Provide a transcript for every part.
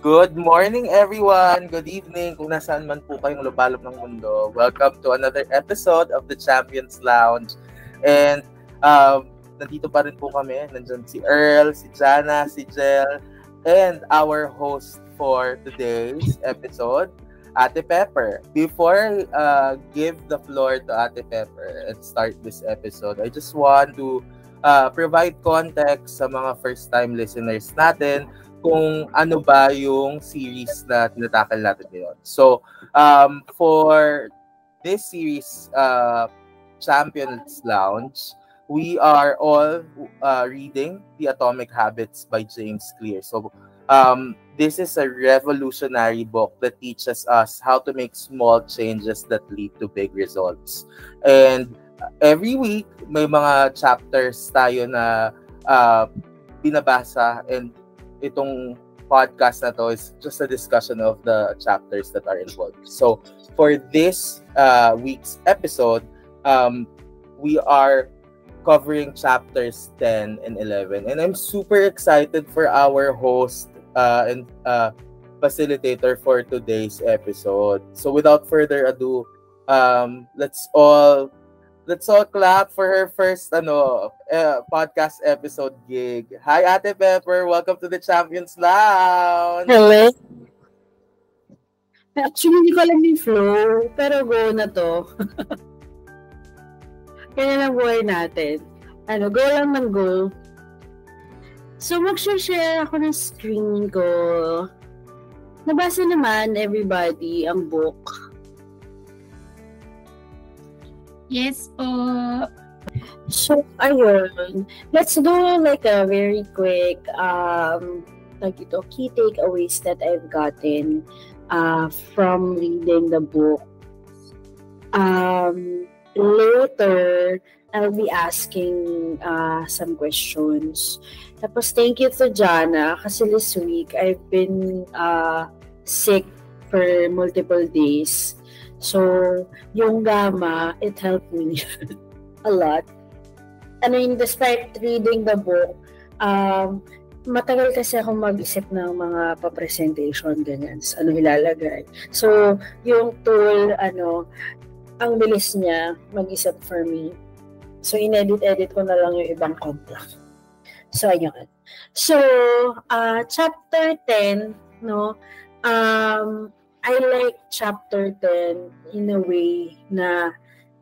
Good morning, everyone. Good evening kung nasaan man po kayong lubalop ng mundo. Welcome to another episode of the Champions Lounge. And nandito pa rin po kami. Nandiyan si Earl, si Jana, si Jel, and our host for today's episode, Ate Pepper. Before I give the floor to Ate Pepper and start this episode, I just want to provide context sa mga first-time listeners natin kung ano ba yung series na tinatakal natin ngayon. So, for this series, Champions Lounge, we are all reading The Atomic Habits by James Clear. So, this is a revolutionary book that teaches us how to make small changes that lead to big results. And every week, may mga chapters tayo na binabasa, and itong podcast na to is just a discussion of the chapters that are involved. So, for this week's episode, we are covering chapters 10 and 11. And I'm super excited for our host and facilitator for today's episode. So, without further ado, let's all clap for her first podcast episode gig. Hi, Ate Pepper. Welcome to the Champions Lounge. Hello. Actually, hindi ko alam yung flow, pero go na to. Kaya lang buhay natin. Go lang ng go. So, mag-share ako ng screen ko. Nabasa naman, everybody, ang book. Yes po. So, ayun. Let's do like a very quick key takeaways that I've gotten from reading the book. Later, I'll be asking some questions. Tapos, thank you to Jana kasi this week, I've been sick for multiple days. So, yung gamma, it helped me a lot. Despite reading the book, matagal kasi ako mag-isip ng mga pa-presentation, ganyan. Ano ilalagay. So, yung tool, ang bilis niya mag-isip for me. So, inedit-edit ko na lang yung ibang content. So, ayun. So, chapter 10, I like chapter 10 in a way na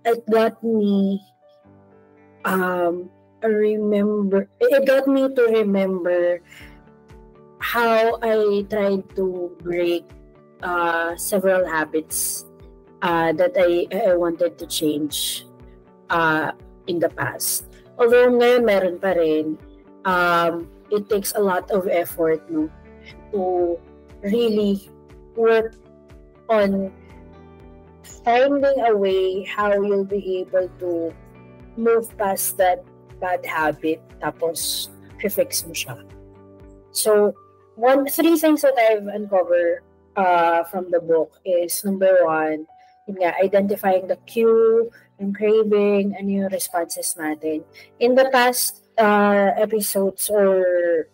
it got me to remember how I tried to break several habits that I wanted to change in the past. Although ngayon meron pa rin, it takes a lot of effort to really work on finding a way how you'll be able to move past that bad habit tapos fix mo siya. So, three things that I've uncovered from the book is number one, identifying the cue and craving and yung responses natin. In the past episodes or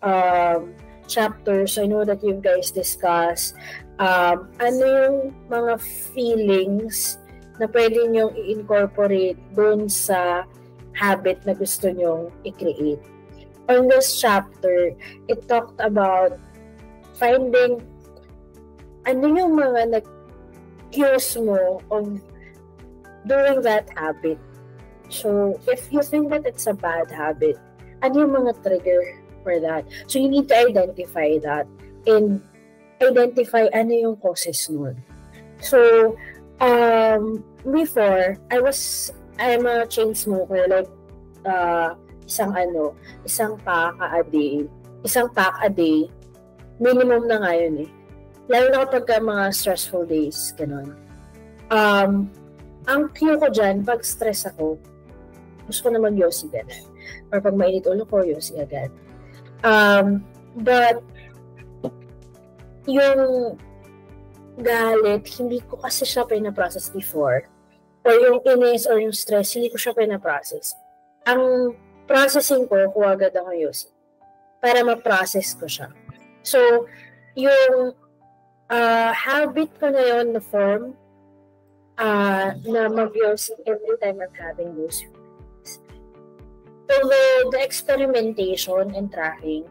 chapters, I know that you guys discussed ano yung mga feelings na pwede nyong i-incorporate doon sa habit na gusto nyong i-create. On this chapter, it talked about finding ano yung mga nag-cues mo of doing that habit. So, if you think that it's a bad habit, ano yung mga trigger for that? So, you need to identify that and identify ano yung causes nun. So, before, I'm a chain smoker, like, isang pack a day, minimum na ngayon eh. Lalo na kapag mga stressful days, ganun. Ang cue ko dyan, pag stress ako, gusto ko na mag-yosi ganun. Or pag mainit ulo ko, yosi agad. But, yung galit, hindi ko kasi siya pinaprocess before. Or yung inis or yung stress, hindi ko siya pinaprocess. Ang processing ko, kung agad ako yosi. Para ma-process ko siya. So, yung habit ko na yun na form na mag-yosi every time I'm having those feelings. Although the experimentation and tracking,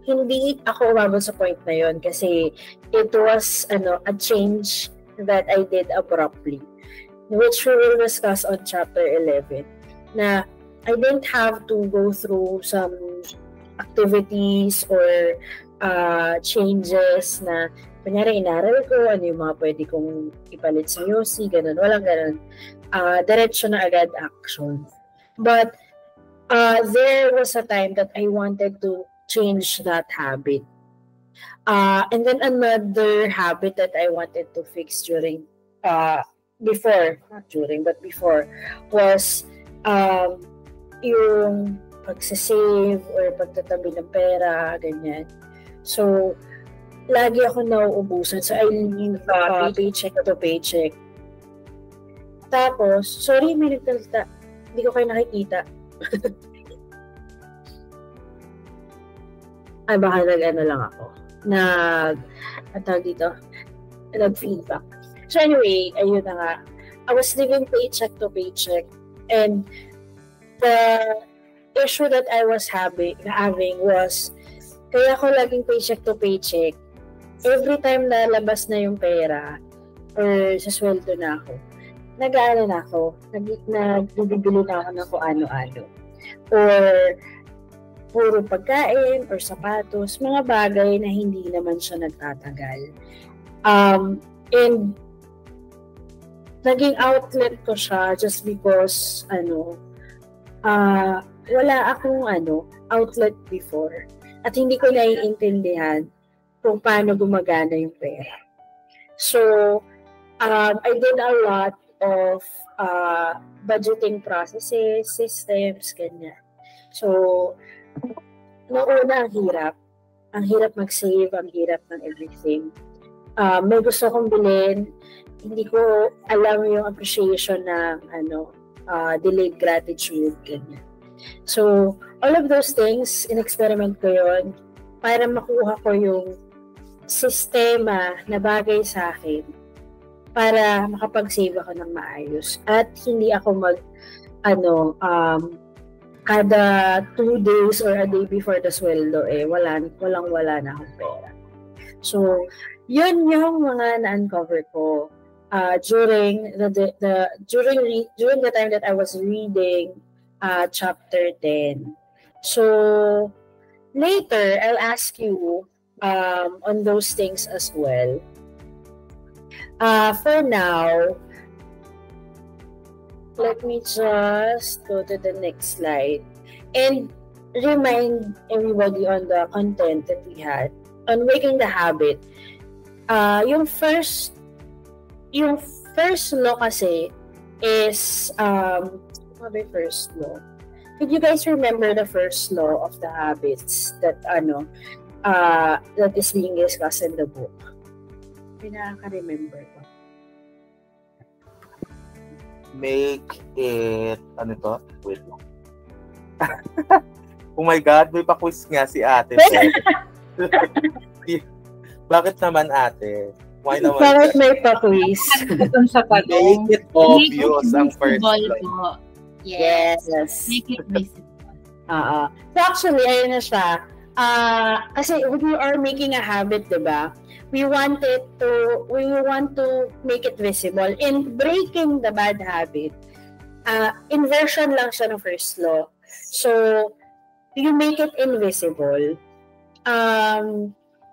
hindi ako umabot sa point na yun kasi it was a change that I did abruptly, which we will discuss on chapter 11, na I didn't have to go through some activities or changes na kunyari inaral ko ano yung mga pwede kong ipalit sa Yossi, ganun, walang ganun. Diretso na agad action. But there was a time that I wanted to change that habit. And then another habit that I wanted to fix before was yung pagsasave or pagtatabi ng pera, ganyan. So, lagi ako nauubusan. So, I live paycheck to paycheck. Tapos, sorry, may nagtalita. Hindi ko kayo nakikita. Ay, baka lang ako. Nag-feedback. So anyway, ayun na nga. I was living paycheck to paycheck. And the issue that I was having was, kaya ako laging paycheck to paycheck, every time na labas na yung pera, or sa sweldo na ako, nag-aano na ako, nagbibili na ako ng kung ano-ano. Or puro pagkain or sapatos, mga bagay na hindi naman siya nagtatagal. And naging outlet ko siya just because wala akong outlet before at hindi ko naiintindihan kung paano gumagana yung pera. So I did a lot of budgeting processes, systems, ganyan. So noong una, ang hirap mag-save, ang hirap ng everything. May gusto kong bilhin, hindi ko alam yung appreciation ng delayed gratitude, ganyan. So, all of those things, in-experiment ko yun para makuha ko yung sistema na bagay sa akin para makapag-save ako ng maayos. At hindi ako kada 2 days or a day before the sweldo, walang-wala na akong pera. So, yun yung mga na-uncover ko during the time that I was reading chapter 10. So, later, I'll ask you on those things as well. For now, let me just go to the next slide and remind everybody on the content that we had on waking the habit. Yung first law kasi is first law. Could you guys remember the first law of the habits that that is being discussed in the book? Pinaka-remember ko. Make it wait lang. Oh my God, may pa-quiz nga si ate. Bakit naman ate? Why naman? Bakit may pa-quiz? Make it obvious ang first law. Yes. Make it visible. So actually, ayun na siya. Kasi when you are making a habit, diba? We want to make it visible. In breaking the bad habit, inversion lang siya ng first law. So, you make it invisible.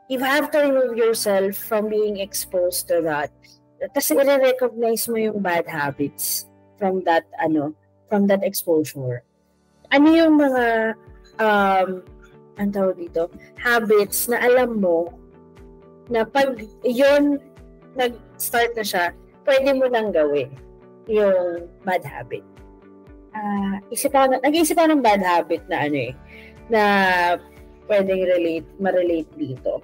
You have to remove yourself from being exposed to that. Kasi i-recognize mo yung bad habits from that exposure. Ano yung mga habits na alam mo na pag yun nag-start na siya, pwede mo nang gawin yung bad habit. Nag-iisip ako ng bad habit na na pwedeng ma-relate dito.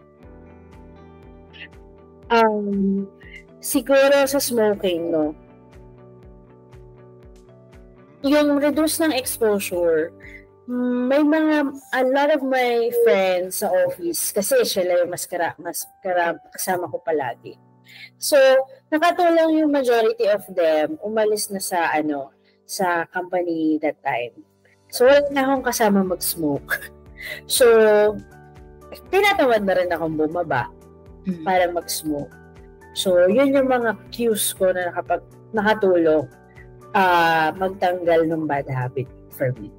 Siguro sa smoking, no? Yung reduce ng exposure may a lot of my friends sa office, kasi sila yung mas kasama ko palagi. So, nakatulong yung majority of them, umalis na sa company that time. So, wala na akong kasama mag-smoke. So, tinatamad na rin akong bumaba para mag-smoke. So, yun yung mga cues ko na nakatulong magtanggal ng bad habit for me.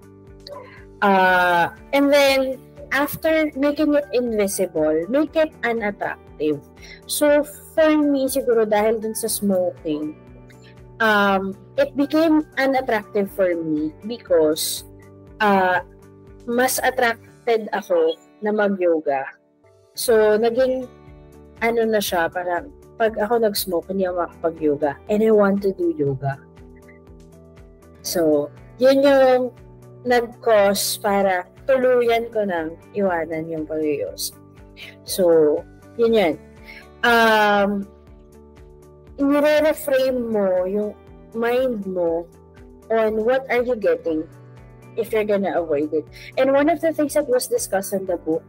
And then, after making it invisible, make it unattractive. So, for me, siguro dahil dun sa smoking, it became unattractive for me because mas attracted ako na mag-yoga. So, naging na siya, parang pag ako nag-smoke, hindi ako makapag-yoga. And I want to do yoga. So, yun yung nag-cause para tuluyan ko nang iwanan yung pag-yoga. So, yun. Nire-reframe mo yung mind mo on what are you getting if you're gonna avoid it. And one of the things that was discussed in the book,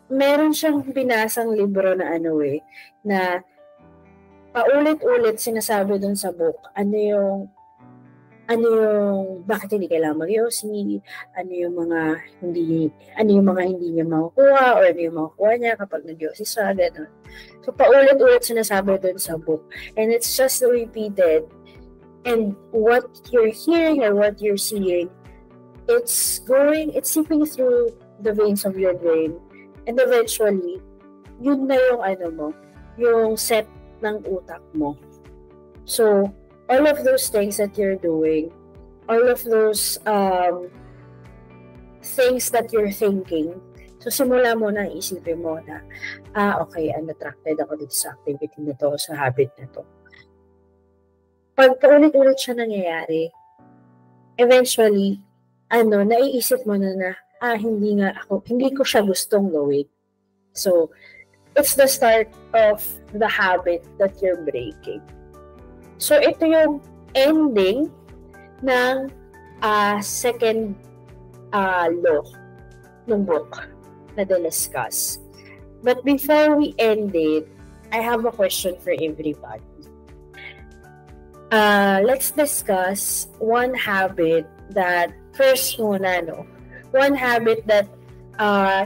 meron siyang binasang libro na na paulit-ulit sinasabi dun sa book, ano yung bakit hindi kailangan mag-yosi, ano yung mga hindi niya makukuha, or ano yung makukuha niya kapag nag-yosi siya, gano'n. So, paulit-ulit sinasabi dun sa book. And it's just repeated. And what you're hearing or what you're seeing, it's seeping through the veins of your brain. And eventually, yun na yung yung set ng utak mo. So, all of those things that you're doing, all of those things that you're thinking, so simula mo na isipin mo na, okay, I'm attracted ako dito sa activity na to, sa habit na to. Pag paulit-ulit siya nangyayari, eventually, naiisip mo na hindi ko siya gustong gawin. So, it's the start of the habit that you're breaking. So, ito yung ending ng second law ng book na discuss. But before we end it, I have a question for everybody. Let's discuss one habit that, one habit that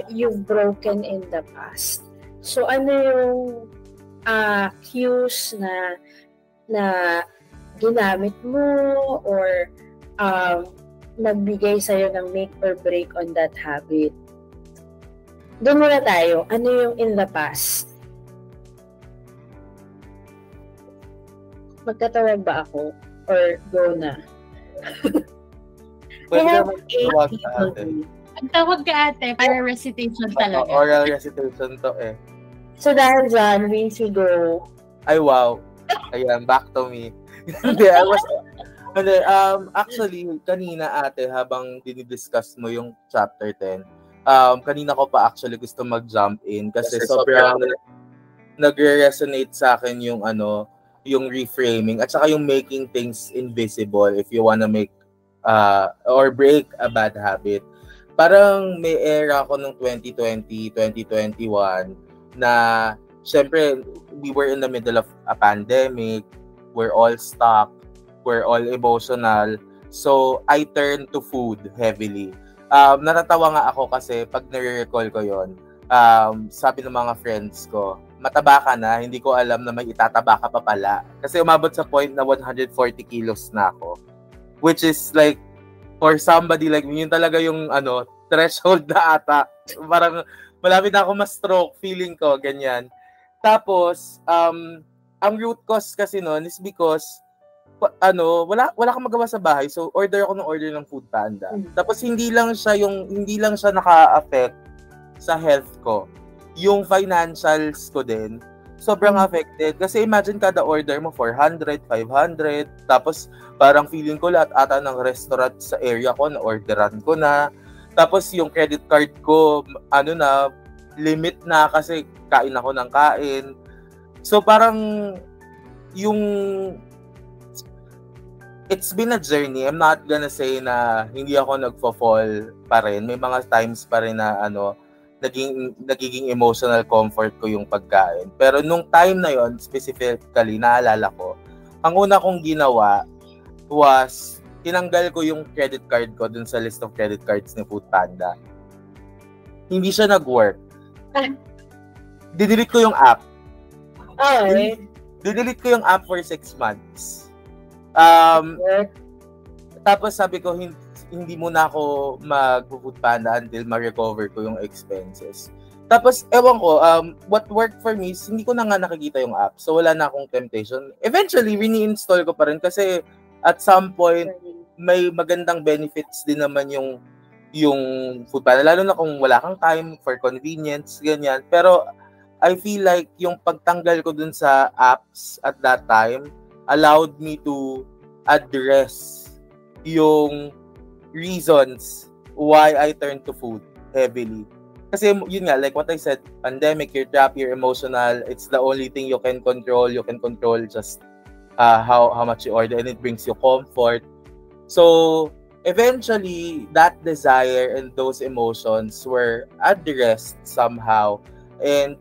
you've broken in the past. So, ano yung cues na ginamit mo or nagbigay sa'yo ng make or break on that habit? Doon muna tayo. Ano yung in the past? Magtatawag ba ako? Or go na? Ang tawag ka ate, para recitation talaga. Oral recitation to eh. So dahil dyan, means we go. Ay, wow. Ayan, back to me. Actually, kanina ate, habang dinidiscuss mo yung chapter 10, kanina ko pa actually gusto mag-jump in kasi sobrang nagre-resonate sa akin yung yung reframing at saka yung making things invisible if you wanna make or break a bad habit. Parang may era ko nung 2020, 2021 na syempre we were in the middle of a pandemic, we're all stuck, we're all emotional, so I turned to food heavily. Natatawa nga ako kasi pag nare-recall ko yon, sabi ng mga friends ko, mataba ka na, hindi ko alam na may itataba ka pa pala. Kasi umabot sa point na 140 kilos na ako. Which is like, for somebody like me, yun talaga yung threshold na ata. Parang malapit na ako ma-stroke, feeling ko, ganyan. Tapos, ang root cause kasi nun is because, wala kang magawa sa bahay. So, order ako ng Food Panda. Tapos, hindi lang siya naka-affect sa health ko. Yung financials ko din, sobrang affected. Kasi imagine kada order mo, 400, 500. Tapos, parang feeling ko lahat ata ng restaurant sa area ko, na-orderan ko na. Tapos, yung credit card ko, limit na kasi kain ako ng kain. So, parang, yung it's been a journey. I'm not gonna say na hindi ako nagfo-fall pa rin. May mga times pa rin na nagiging emotional comfort ko yung pagkain. Pero nung time na yon, specifically, naalala ko, ang una kong ginawa was tinanggal ko yung credit card ko dun sa list of credit cards ni Foodpanda. Hindi siya nag-work. Didelete ko yung app. Okay. Didelete ko yung app for 6 months. Tapos sabi ko, hindi muna ako mag-Foodpanda until ma-recover ko yung expenses. Tapos, ewan ko, what worked for me is hindi ko na nga nakikita yung app. So, wala na akong temptation. Eventually, re-install ko pa rin kasi at some point, may magandang benefits din naman yung Foodpanda. Lalo na kung wala kang time for convenience, ganyan. Pero, I feel like yung pagtanggal ko dun sa apps at that time allowed me to address yung reasons why I turned to food heavily. Kasi yun nga, like what I said, pandemic, you're trapped, you're emotional, it's the only thing you can control. You can control just how much you order and it brings you comfort. So, eventually, that desire and those emotions were addressed somehow. And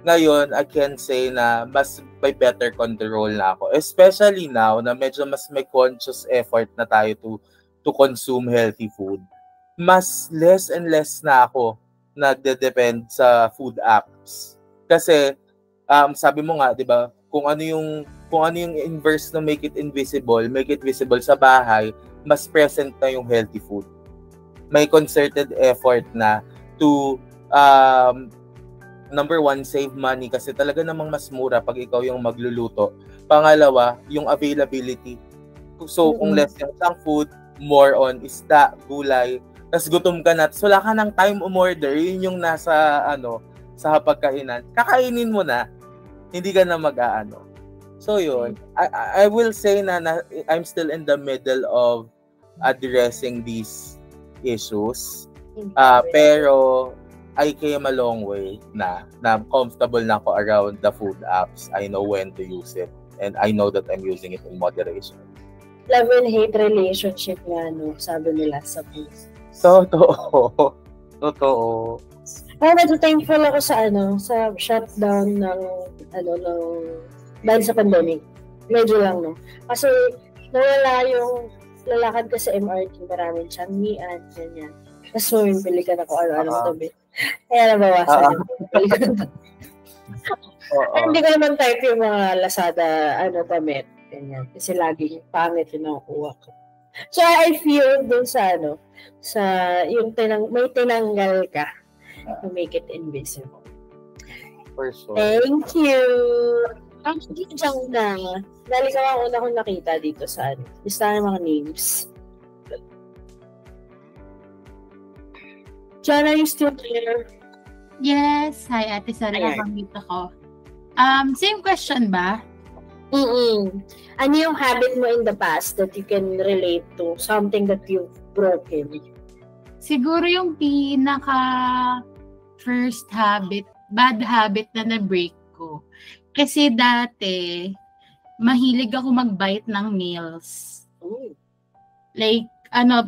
ngayon, I can say na mas may better control na ako. Especially now na medyo mas may conscious effort na tayo to consume healthy food. Mas less and less na ako nagde-depend sa food apps. Kasi sabi mo nga, 'di ba, kung ano yung inverse na make it visible sa bahay, mas present na yung healthy food. May concerted effort na to number one, save money kasi talaga namang mas mura pag ikaw yung magluluto. Pangalawa, yung availability. So, kung less yung junk food, more on isda, gulay, tas gutom ka na, so wala ka ng time umorder, yun yung nasa, sa hapagkainan, kakainin mo na, hindi ka na mag-aano. So, yun. I will say na I'm still in the middle of addressing these issues. Pero, I came a long way na comfortable na ako around the food apps. I know when to use it. And I know that I'm using it in moderation. Love and hate relationship nga, sabi nila sa post. Totoo. Kaya medyo thankful ako sa shutdown ng dahil sa pandemic. Medyo lang, Kasi nawala yung lalakad ka sa MRT, maraming tsangian, ganyan. Tapos mo yung pilikan ako ano-anong tabi. Kaya nabawasan yung hindi ko naman type yung mga Lazada, pamit. Ganyan. Kasi laging pangit yung nakukuha ko. So, I feel dun sa yung may tinanggal ka to make it invisible. For sure. Thank you! Ang diyan na, dahil ka ang una kong nakita dito sa listahan ng mga names. John, are you still there? Yes. Hi, Ate Sara. Nakamit ako. Same question ba? Ano yung habit mo in the past that you can relate to? Something that you've broken? Siguro yung first bad habit na na-break ko. Kasi dati, mahilig ako mag-bite ng nails. Like,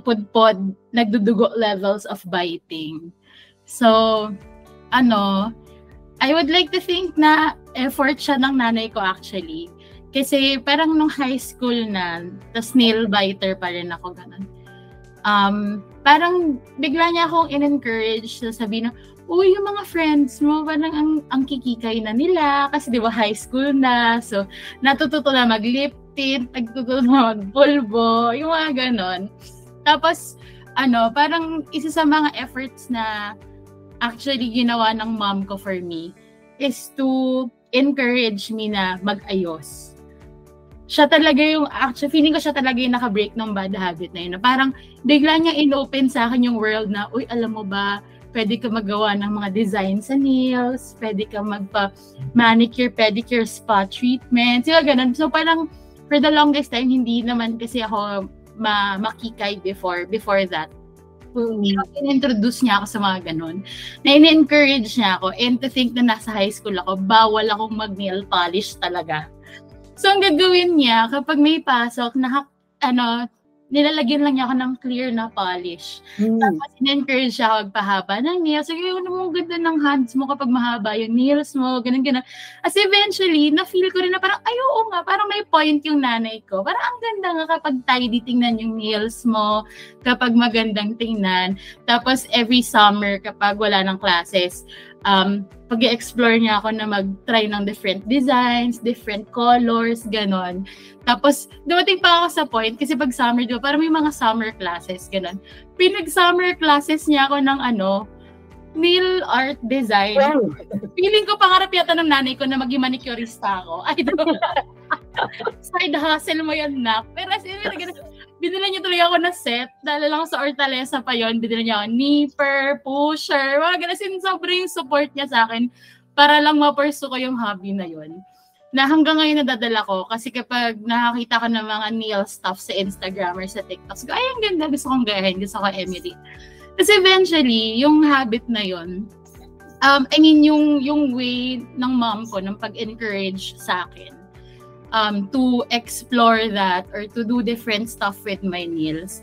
pod-pod, nagdudugo levels of biting. So, I would like to think na effort siya ng nanay ko actually. Kasi parang nung high school na, tas nail biter pa rin ako, ganun. Parang bigla niya akong in-encourage na sabihin na, uy, yung mga friends mo, parang ang kikikay na nila. Kasi di ba high school na, so natututo na mag-lip tint, natututo na mag-pulbo, yung mga ganon. Tapos, parang isa sa mga efforts na actually ginawa ng mom ko for me is to encourage me na mag-ayos. Siya talaga feeling ko siya talaga yung naka-break ng bad habit na yun. Na parang bigla niya in-open sa akin yung world na, uy, alam mo ba, pwede ka magawa ng mga design sa nails, pwede ka magpa-manicure, pedicure, spa treatment, sila ganun. So parang for the longest time, hindi naman kasi ako makikay before that. In-introduce niya ako sa mga ganun. Na in-encourage niya ako and to think na nasa high school ako, bawal akong mag-nail polish talaga. So, ang gagawin niya, kapag may pasok, nilalagyan lang niya ako ng clear na polish. Tapos in-encourage siya ako magpahaba ng nails. Sige, mo ganda ng hands mo kapag mahaba yung nails mo, ganun. As eventually, na-feel ko rin na parang, ay oo nga, parang may point yung nanay ko. Parang ang ganda nga kapag tidy tingnan yung nails mo, kapag magandang tingnan. Tapos every summer, kapag wala ng classes, pag-explore niya ako na mag-try ng different designs, different colors, ganon. Tapos, dumating pa ako sa point, kasi pag summer, di ba, parang may mga summer classes, ganon. Pinag-summer classes niya ako ng nail art design. Wow. Feeling ko pangarap yata ng nanay ko na maging manicurista ako. I don't know. Side hustle mo yan, nak. Pero as in, binila niya tuloy ako na set. Dahil lang sa Hortaleza pa yon, binila niya ako nipper, pusher, mga ganun. Sobrang yung support niya sa akin para lang ma-pursue ko yung hobby na yon. Na hanggang ngayon nadadala ko kasi kapag nakakita ko ng mga nail stuff sa Instagram or sa TikTok, ay, ang ganda, gusto kong gayahin, gusto ko emulate. Kasi eventually, yung habit na yon, yung way ng mom ko ng pag-encourage sa akin, to explore that or to do different stuff with my nails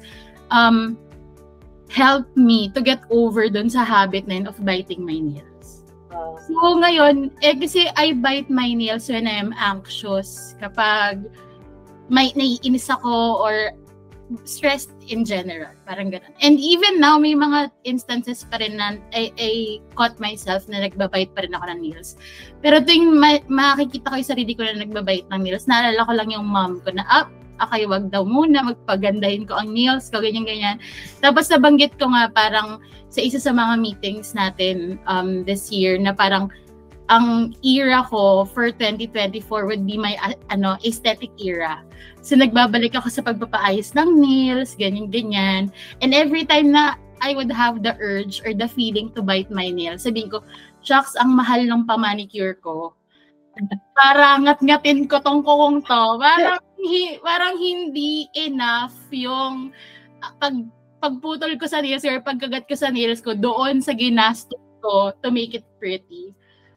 helped me to get over dun sa habit na yun of biting my nails. So ngayon, kasi I bite my nails when I'm anxious, kapag may naiinis ako or stressed in general, parang ganun. And even now, may mga instances pa rin na I caught myself na nagbabite pa rin ako ng nails. Pero tuwing makikita ko yung sarili ko na nagbabite ng nails, naalala ko lang yung mom ko na, okay, wag daw muna, magpagandahin ko ang nails ko, ganyan-ganyan. Tapos nabanggit ko nga parang sa isa sa mga meetings natin this year na parang ang era ko for 2024 would be my aesthetic era. So nagbabalik ako sa pagpapaayos ng nails, ganyan-ganyan. And every time na I would have the urge or the feeling to bite my nails, sabihin ko, shucks, ang mahal ng pamanicure ko. Para ngat-ngatin ko tong kukong to. Parang hindi enough yung pagputol ko sa nails or pagkagat ko sa nails ko doon sa ginastos ko to make it pretty.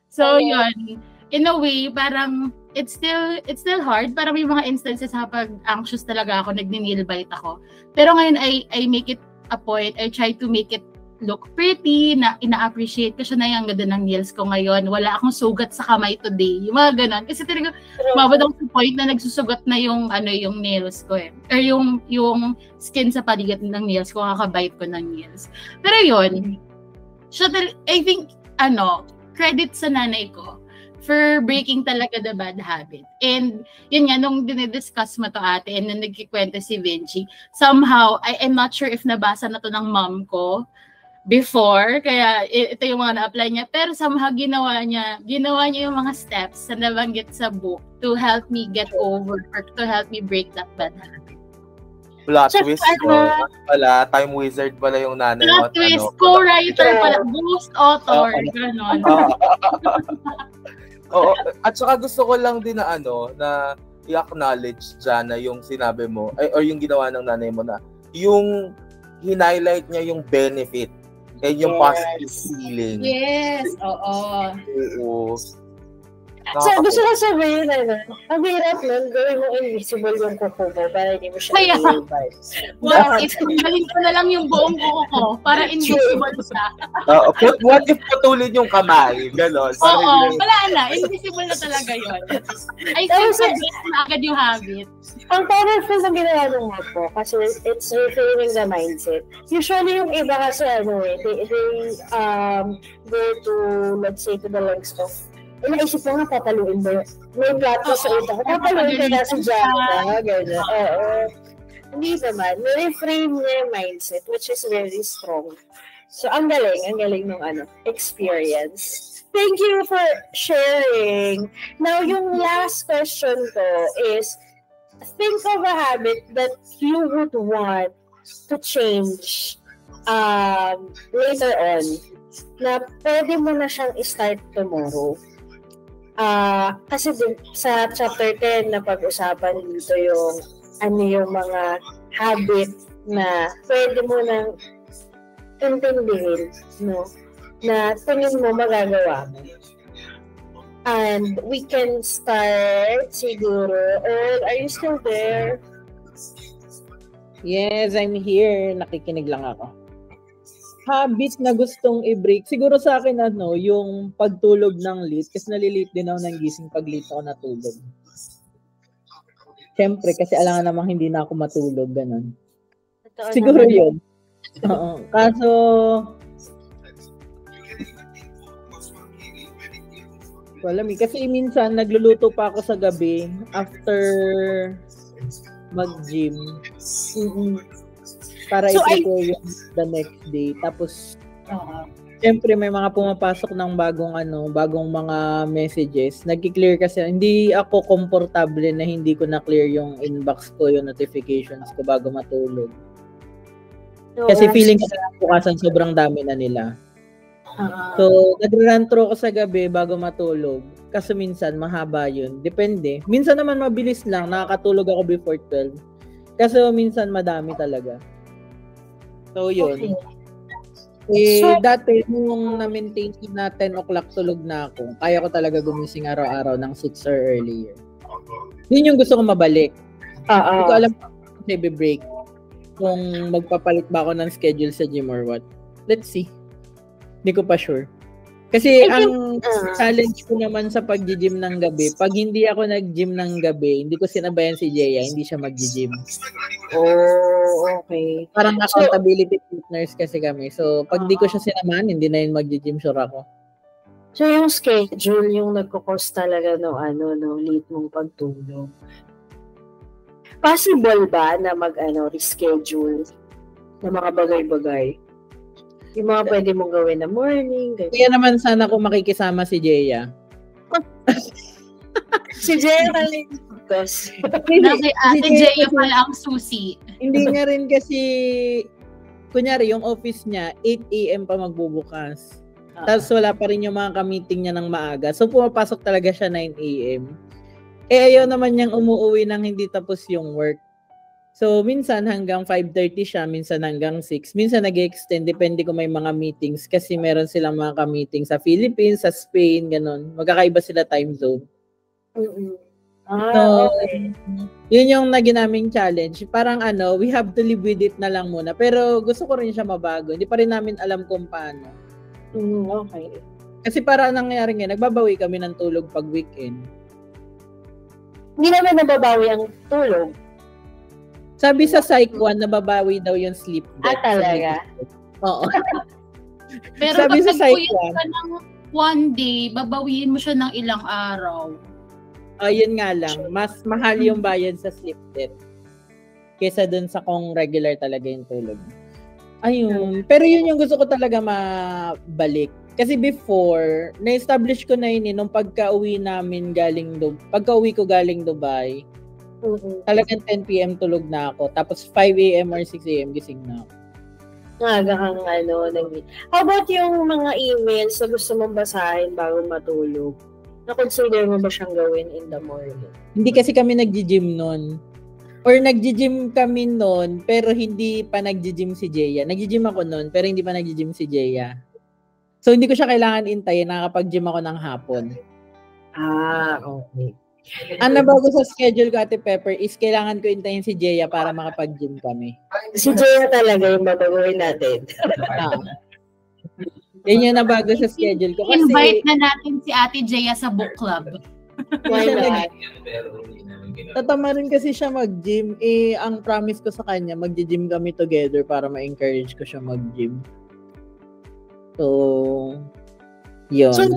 So yun, in a way, parang it's still hard. Parang may mga instances kapag anxious talaga ako, nag-nail bite ako. Pero ngayon, I make it a point, I try to make it look pretty, na ina-appreciate ko siya na yung ganda ng nails ko ngayon. Wala akong sugat sa kamay today. Yung mga ganon. Kasi talaga, mababa ako sa point na nagsusugat na yung nails ko eh. Or yung skin sa paligid ng nails ko, kakabite ko ng nails. Pero yun, I think, credit sa nanay ko for breaking talaga the bad habit. And yun nga, nung dinidiscuss mo to ate and nung nagkikwento si Vinci, somehow, I'm not sure if nabasa na to ng mom ko before, kaya ito yung mga na-apply niya, pero somehow ginawa niya yung mga steps na nabanggit sa book to help me get over or to help me break that bad habit. Plot twist pala, time wizard pala yung nanay mo. Plot twist, co-writer pala, ghost author, gano'n. Oo, at saka gusto ko lang din na i-acknowledge dyan na yung sinabi mo, or yung ginawa ng nanay mo na, yung highlight niya yung benefit and yung positive feeling. Yes, oo. So, gusto ko sabihin ang hirap nun, gawin mo invisible yung kuko mo para hindi mo siya i-bite. What if, galing ko na lang yung buong kuko ko para invisible siya. What if patulin yung kamay? Ganon. Oo, wala na. Invisible na talaga yun. I think na agad yung habit. Ang powerful na ginawa ng ko kasi it's reframing the mindset. Usually yung iba kasi they go to, let's say, to the lengths of naisip ko nga, papaluin mo. May plato sa ito. Papaluin ka na si Jana. Gano'n. Hindi naman. Reframe niya yung mindset, which is very strong. So, ang galing ng experience. Thank you for sharing. Now, yung last question ko is, think of a habit that you would want to change later on na pwede mo na siyang i-start tomorrow. Kasi sa chapter 10 na pag-usapan dito yung mga habit na pwede mo nang intindihin, no? Na tingin mo magagawa mo. And we can start siguro. Are you still there? Yes, I'm here. Nakikinig lang ako. Habit na gustong i-break. Siguro sa akin, yung pagtulog ng late. Kasi nalilate din ako ng gising pag late ako natulog. Siyempre, kasi alam namang hindi na ako matulog. Ganun. Siguro yun. Oo. Kaso, kasi minsan nagluluto pa ako sa gabi after mag-gym. Para i-prepare the next day. Tapos, siyempre may mga pumapasok ng bagong mga messages. Nag-clear kasi, hindi ako komportable na hindi ko na-clear yung inbox ko, yung notifications ko bago matulog. Kasi feeling ko bukasan sobrang dami na nila. So, nag-run through ko sa gabi bago matulog. Kasi minsan, mahaba yun. Depende. Minsan naman mabilis lang. Nakakatulog ako before 12. Kasi minsan madami talaga. So, yun. Okay. Dati, nung na-maintain na 10 o'clock tulog na ako, kaya ko talaga gumising araw-araw ng 6 or earlier. Yun yung gusto ko mabalik. Hindi ko alam kung i-break. Kung magpapalit ba ako ng schedule sa gym or what. Let's see. Hindi ko pa sure. Kasi ang challenge ko naman sa pag-gym ng gabi, pag hindi ako nag-gym ng gabi, hindi ko sinabayan si Jeya, hindi siya mag-gym. Oh, okay. Parang accountability partners kasi kami. So, pag di ko siya sinamahan, hindi na yun mag-gym, sure ako. So, yung schedule, yung nagkukos talaga late mong pagtulog. Possible ba na reschedule ng mga bagay-bagay? Yung mga pwede mong gawin na morning. Ganyan. Kaya naman sana kung makikisama si Jeya. Si Jeya kaligtas. Ate Jeya pala ang susi. Hindi nga rin kasi, kunyari yung office niya, 8 a.m. pa magbubukas. Tapos wala pa rin yung mga ka-meeting niya ng maaga. So pumapasok talaga siya 9 a.m. Ayaw naman niyang umuwi nang hindi tapos yung work. So, minsan hanggang 5:30 siya, minsan hanggang 6. Minsan nag-extend, depende kung may mga meetings. Kasi meron silang mga ka-meeting sa Philippines, sa Spain, ganun. Magkakaiba sila time zone. So, yun yung naging naming challenge. Parang we have to live with it na lang muna. Pero gusto ko rin siya mabago. Hindi pa rin namin alam kung paano. Okay. Kasi para nangyayari nga, nagbabawi kami ng tulog pag weekend. Hindi naman nababawi ang tulog. Sabi sa Psych 1, nababawi daw yung sleep debt. Talaga? Oo. Pero sabi sa Psych 1, ka ng one day, babawiin mo siya ng ilang araw. Ayun nga lang, mas mahal yung bayad sa sleep debt kaysa dun sa kung regular talaga yung tulog. Ayun. Pero yun yung gusto ko talaga mabalik. Kasi before, na-establish ko na yun nung pagka-uwi ko galing Dubai, talagang 10 p.m. tulog na ako. Tapos 5 a.m. or 6 a.m. gising na ako. Aga kang How about yung mga emails na gusto mong basahin bago matulog? Na-consider mo ba siyang gawin in the morning? Hindi kasi kami nag-gym nun. Or nag-gym kami nun, pero hindi pa nag-gym si Jeya. Nag-gym ako nun, pero hindi pa nag-gym si Jeya. So, hindi ko siya kailangan intayin. Nakakapag-gym ako ng hapon. Okay. Ang nabago sa schedule ko, Ate Pepper, is kailangan ko intayin si Jeya para makapag-gym kami. Si Jeya talaga yung babaguhin natin. Yan yung nabago sa schedule ko. Kasi, invite na natin si Ate Jeya sa book club. Why not? Tatama rin kasi siya mag-gym. Ang promise ko sa kanya, mag-gym kami together para ma-encourage ko siya mag-gym. So, yun. So,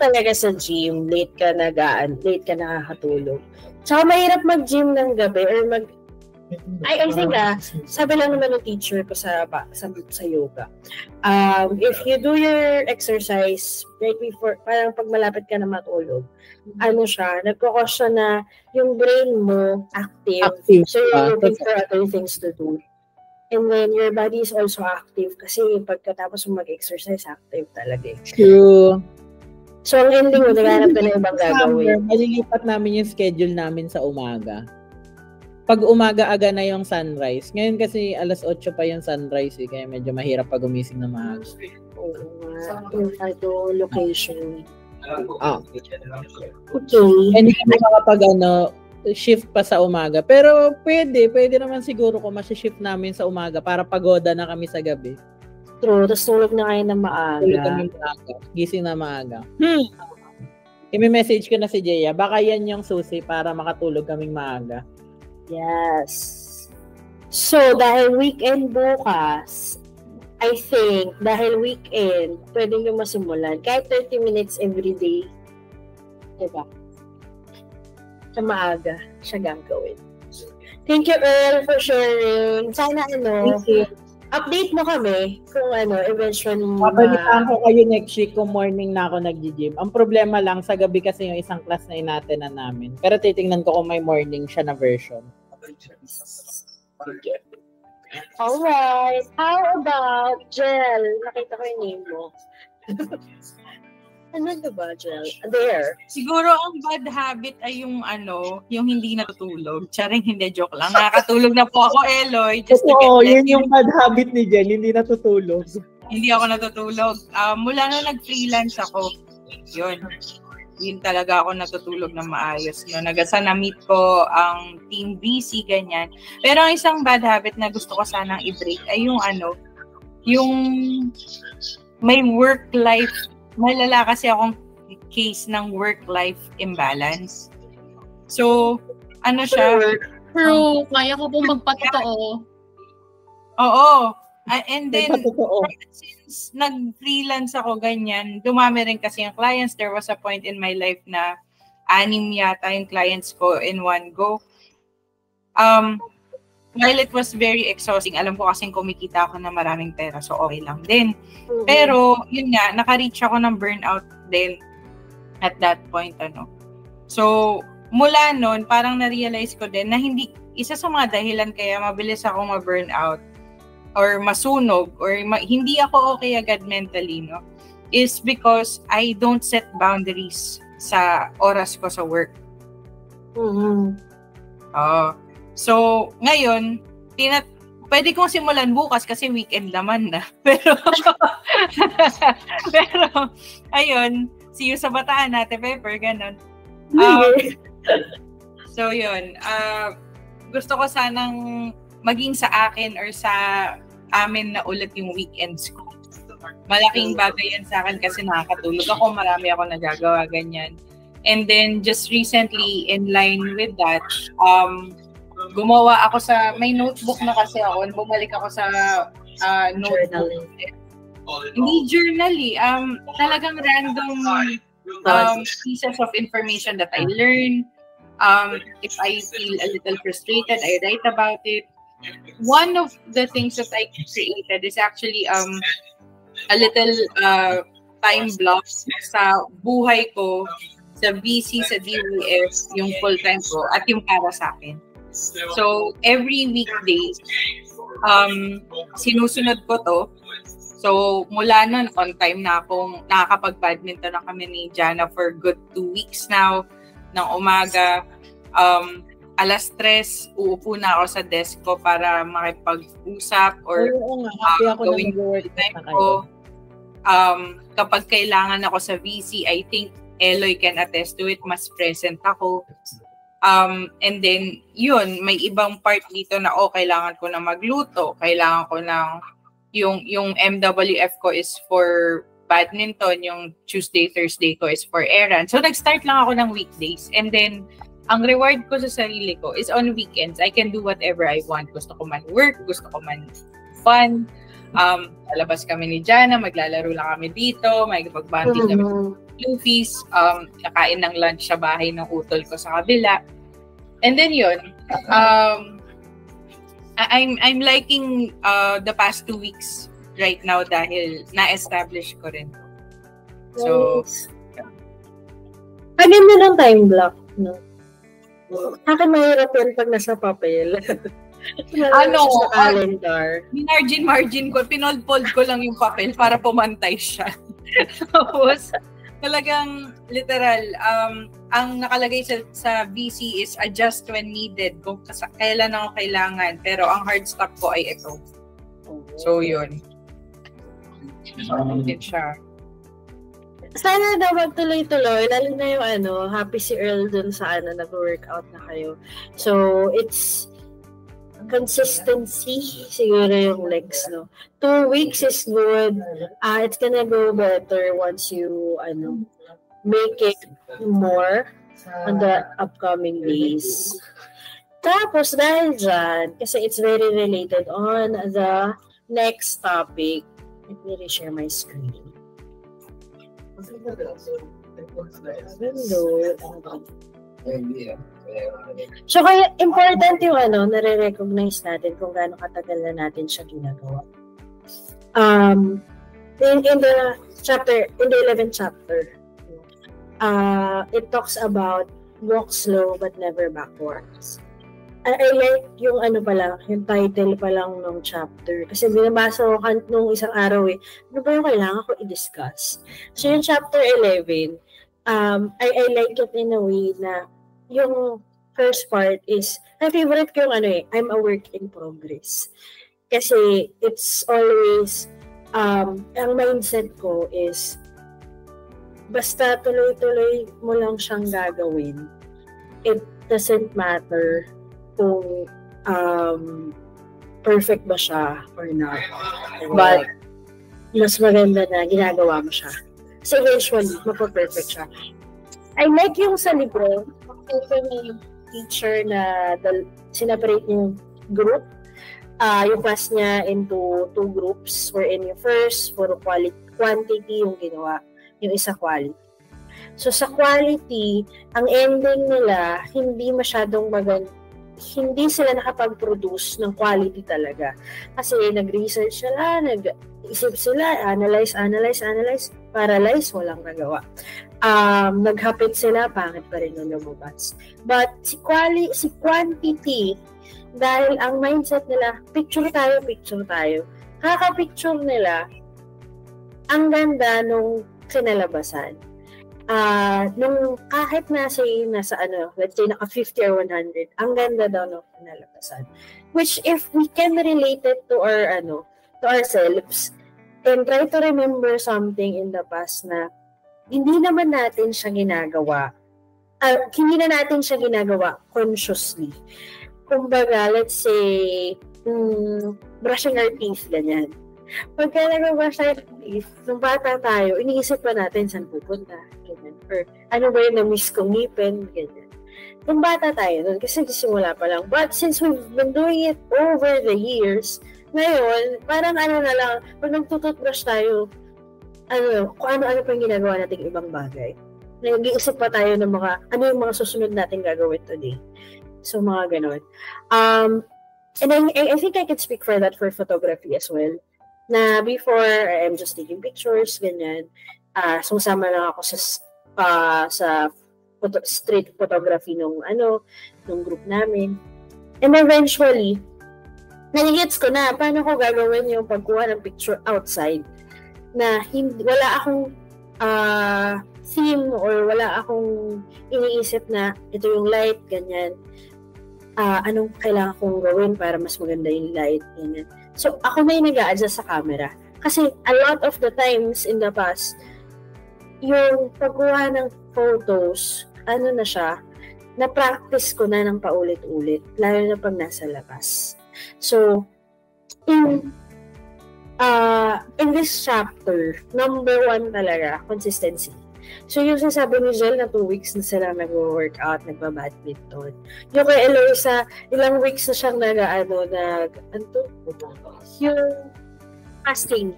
talaga sa gym, late ka nakakatulog. Tsaka mahirap mag-gym ng gabi or I think sabi lang naman ng teacher ko sa yoga. If you do your exercise right before, parang pag malapit ka na matulog, nagkukos siya na yung brain mo active. So you're looking for other things to do. And then your body is also active kasi pagkatapos mo mag-exercise, active talaga. True. So, ang ending mo, naghanap ka na ibang gagawin. Malilipat namin yung schedule namin sa umaga. Pag umaga-aga na yung sunrise. Ngayon kasi 8:00 pa yung sunrise kaya medyo mahirap pag gumising na maaga. Yung location. Okay. Okay. Hindi kami makapag shift pa sa umaga. Pero pwede naman siguro kung shift namin sa umaga para pagoda na kami sa gabi. True, tapos tulog na kayo na maaga. Tulog kami maaga. Gising na maaga. I-message ko na si Jeya. Baka yan yung susi para makatulog kaming maaga. Yes. So, dahil weekend bukas, I think, dahil weekend, pwede nyo masimulan. Kahit 30 minutes every day. Diba? Sa maaga, siya gagawin. Thank you, Earl, for sharing. Sana, update mo kami kung eventually. Babalitaan ko kayo next week kung morning na ako nag-gym. Ang problema lang, sa gabi kasi yung isang class na inatenan namin. Pero titingnan ko kung may morning siya na version. Alright. How about Jel? Nakita ko yung name mo. Ano ba, Jel? There. Siguro ang bad habit ay yung hindi natutulog. Charing, hindi, joke lang. Nakakatulog na po ako, Eloy. Yun yung bad habit ni Jel, hindi natutulog. Hindi ako natutulog. Mula na nag-freelance ako, yun talaga ako natutulog na maayos. Nagasa na-meet ko ang Team VC, ganyan. Pero ang isang bad habit na gusto ko sanang i-break ay yung may work-life. Malala kasi akong case ng work-life imbalance. So, siya? True. Kaya ko pong magpatotoo. Oo. And then, since nag-freelance ako ganyan, dumami rin kasi yung clients. There was a point in my life na 6 yata yung clients ko in one go. While it was very exhausting, alam ko kasing kumikita ako na maraming pera, so okay lang din. Pero, yun nga, naka-reach ako ng burnout din at that point, So, mula nun, parang na-realize ko din na isa sa mga dahilan kaya mabilis ako ma-burnout or masunog or hindi ako okay agad mentally, is because I don't set boundaries sa oras ko sa work. So, ngayon, pwede kong simulan bukas kasi weekend naman na. Pero, ayun, see you sa Bataan natin, Pepper, ganun. So, yun. Gusto ko sanang maging sa akin or sa amin na ulit yung weekends ko. Malaking bagay yan sa akin kasi nakakatulog ako, marami ako nagagawa, ganyan. And then, just recently, in line with that, gumawa ako may notebook na kasi ako, bumalik ako sa notebook. Hindi journal talagang random pieces of information that I learn. If I feel a little frustrated, I write about it. One of the things that I created is actually a little time block sa buhay ko, sa VC, sa DWF, yung full-time ko, at yung para sa akin. So, every weekday, sinusunod ko to. So, mula nun, on time na akong nakakapag-badminton na kami ni Jana for good 2 weeks now, ng umaga. 3:00, uupo na ako sa desk ko para makipag-usap or gawin yung time ko. Kapag kailangan ako sa VC, I think Eloy can attest to it, mas present ako. And then, yun, may ibang part dito na, kailangan ko na magluto. Kailangan ko na, yung MWF ko is for badminton, yung Tuesday, Thursday ko is for errands. So, nag-start lang ako ng weekdays. And then, ang reward ko sa sarili ko is on weekends. I can do whatever I want. Gusto ko man work, gusto ko man fun. Lalabas kami ni Jana, maglalaro lang kami dito, may pagbanding kami sa Luffy's, kakain ng lunch sa bahay ng utol ko sa kabila. And then yun, I'm liking the past 2 weeks right now dahil na-establish ko rin. So, Agad mo ng time block, no? Akin mahirap yun pag nasa papel. Sa calendar. Margin ko, pinold-fold ko lang yung papel para pumantay siya. Tapos, talagang literal, ang nakalagay sa VC is adjust when needed, kung kailan ako kailangan. Pero ang hard stop ko ay ito. So, yun. Siya. Sana daw magtuloy-tuloy, lalo na yung happy si Earl dun sa nag-workout na kayo. So, it's consistency siguro yung legs, no? 2 weeks is good. It's gonna go better once you, make it more on the upcoming days. Tapos, dahil dyan, kasi it's very related on the next topic, let me reshare my screen. So, kaya important yung nare-recognize natin kung gaano katagal na natin siya ginagawa. In the 11th chapter, it talks about walk slow but never backwards. I like yung yung title pa lang ng chapter. Kasi binabasa ko nung isang araw ano ba yung kailangan ko i-discuss? So yung chapter 11, I like it in a way na yung first part is, my favorite ko yung I'm a work in progress. Kasi it's always, ang mindset ko is, basta tuloy-tuloy mo lang siyang gagawin. It doesn't matter kung perfect ba siya or not. But, mas maganda na ginagawa mo siya. So, eventually, mapaperfect siya. I like yung sa libro, ito may teacher na sinaparate yung group. Yung class niya into 2 groups, wherein yung first, puro quantity yung ginawa, yung isa quality. So, sa quality, ang ending nila, hindi masyadong maganda. Hindi sila nakapag-produce ng quality talaga. Kasi nag-research sila, nag-isip sila, analyze, paralyze, walang nagawa. Naghapit sila, pangit pa rin yung lumabas. But si quantity, dahil ang mindset nila, picture tayo. Kaka-picture nila, ang ganda nung kinalabasan. Nung kahit nasa let's say naka 50 or 100, ang ganda daw ng pinalabasan. Which if we can relate it to ourselves and try to remember something in the past na hindi naman natin siya ginagawa, hindi na natin siya ginagawa consciously. Kumbaga, let's say, brushing our teeth, ganyan. Pagka nag-brush tayo ng teeth, nung bata tayo, iniisip pa natin saan pupunta, ganyan. Or ano ba yung na-miss kong ngipin, ganyan. Nung bata tayo nun, kasi simula pa lang. But since we've been doing it over the years, ngayon, parang na lang, pag nagtututbrush tayo, kung ano pa yung ginagawa nating ibang bagay. Nag-iisip pa tayo ng ano yung mga susunod natin gagawin today. So, mga ganon. And I think I can speak for that for photography as well. Na before, I'm just taking pictures, ganyan. Sumasama lang ako sa street photography nung group namin. And eventually, nagigets ko na paano ko gagawin yung pagkuha ng picture outside na wala akong theme or wala akong iniisip na ito yung light, ganyan. Anong kailangan kong gawin para mas maganda yung light, ganyan. So, ako na yung nag-a-adjust sa camera. Kasi a lot of the times in the past, yung pagkuha ng photos, na siya, na-practice ko na ng paulit-ulit, lalo na pag nasa labas. So, in this chapter, number 1 talaga, consistency. So, yung sasabi ni Jel na 2 weeks na sila nag-workout, nagba-badminton. Yung kay Eloisa, ilang weeks na siyang yung fasting.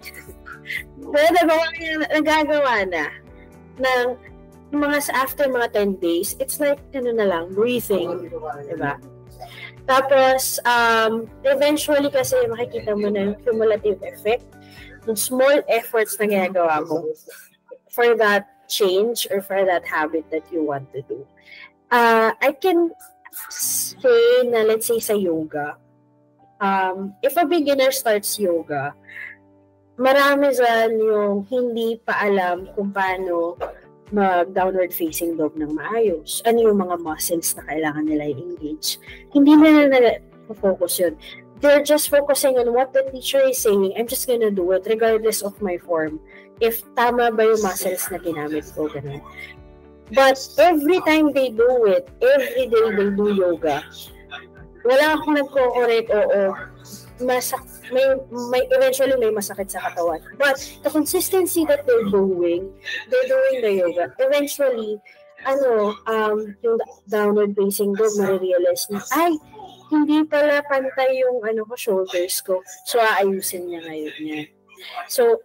Nagagawa na ng after mga 10 days, it's like, breathing. Diba? Tapos, eventually kasi makikita mo na yung cumulative effect ng small efforts na ginagawa mo for that change or for that habit that you want to do. I can say na, let's say, sa yoga, if a beginner starts yoga, marami dyan yung hindi pa alam kung paano mag-downward facing dog ng maayos. Ano yung mga muscles na kailangan nila i-engage. Hindi na focus yun. they're just focusing on what the teacher is saying. I'm just gonna do it regardless of my form. If tama ba yung muscles na ginamit ko, ganun. But every time they do it, every day they do yoga, wala akong nagko-correct, eventually may masakit sa katawan. But the consistency that they're doing the yoga, eventually, yung downward facing dog, marirealize niya, ay, hindi pala pantay yung shoulders ko. So, aayusin niya ngayon niya. So,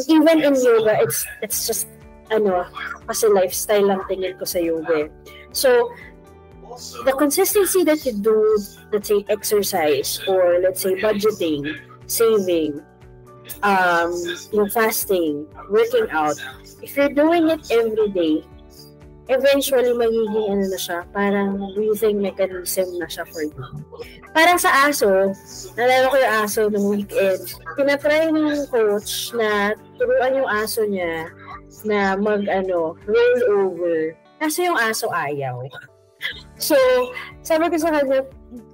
even in yoga, it's just, kasi lifestyle lang tingin ko sa yoga. So, the consistency that you do, let's say, exercise, or let's say, budgeting, saving, yung fasting, working out, if you're doing it every day, eventually magiging na siya, parang breathing mechanism na siya for you. Parang sa aso, nalala ko yung aso ng weekend, tinatry ng coach na turuan yung aso niya na roll over. Kasi yung aso ayaw. So, sabi ko sa kanya,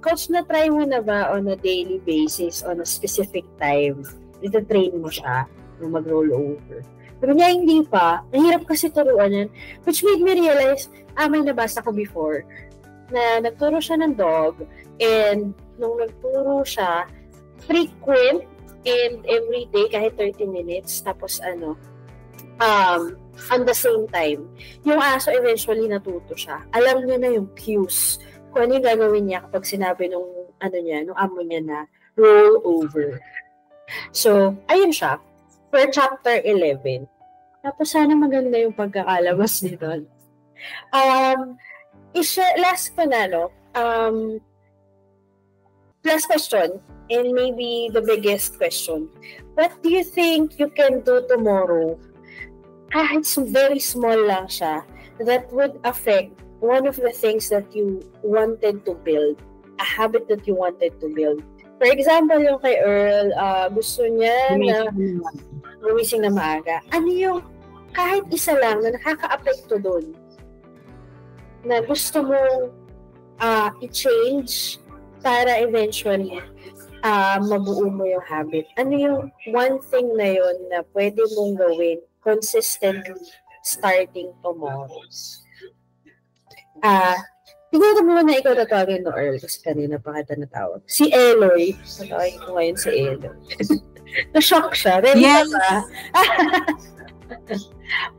coach, na-try mo na ba on a daily basis, on a specific time, ita-train mo siya na mag-roll over? Pero niya hindi pa. Nahirap kasi turuan yan. Which made me realize, may nabasa ko before, na nagturo siya ng dog, and nung nagturo siya, frequent, and every day, kahit 30 minutes, tapos on the same time, yung aso eventually natuto siya. Alam niya na yung cues. Kung ano yung gagawin niya kapag sinabi nung amo niya na roll over. So, ayun siya. Per chapter 11. Tapos sana maganda yung pagkakalabas nito. Last ko na, last question, and maybe the biggest question. What do you think you can do tomorrow? Kahit very small lang siya, that would affect one of the things that you wanted to build, a habit that you wanted to build. For example, yung kay Earl, gusto niya na gumising na maaga. Ano yung kahit isa lang na nakaka-apekto doon na gusto mong i-change para eventually mabuo mo yung habit? Ano yung one thing na yun na pwede mong gawin consistently starting tomorrow? Siguro mo na ikaw tatawagin no Earl kasi kanina pa kita natawag. Si Eloy. Natawagin ko ngayon si Eloy. Na-shock siya. Yes.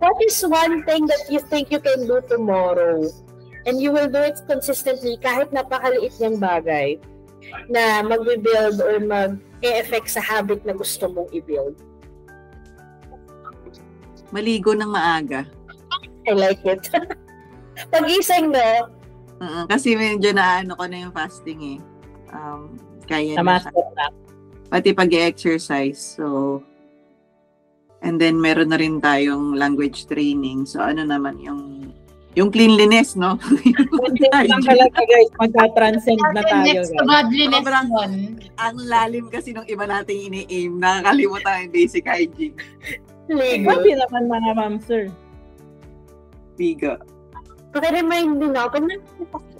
What is one thing that you think you can do tomorrow and you will do it consistently kahit napakaliit niyang bagay na mag-build or mag-e-effect sa habit na gusto mong i-build? Maligo ng maaga. I like it. Pag-ising na. Kasi medyo ko na yung fasting eh. Kaya na siya. Na. Pati pag-exercise. So, and then meron na rin tayong language training. So, naman yung cleanliness, no? Lang talaga guys, magka-transcend na tayo. Next to godliness one. Ang lalim kasi nung iba nating ini-aim. Nakakalimutan yung basic hygiene. Pati naman mga ma'am, sir. Biga. Paki-remind din ako na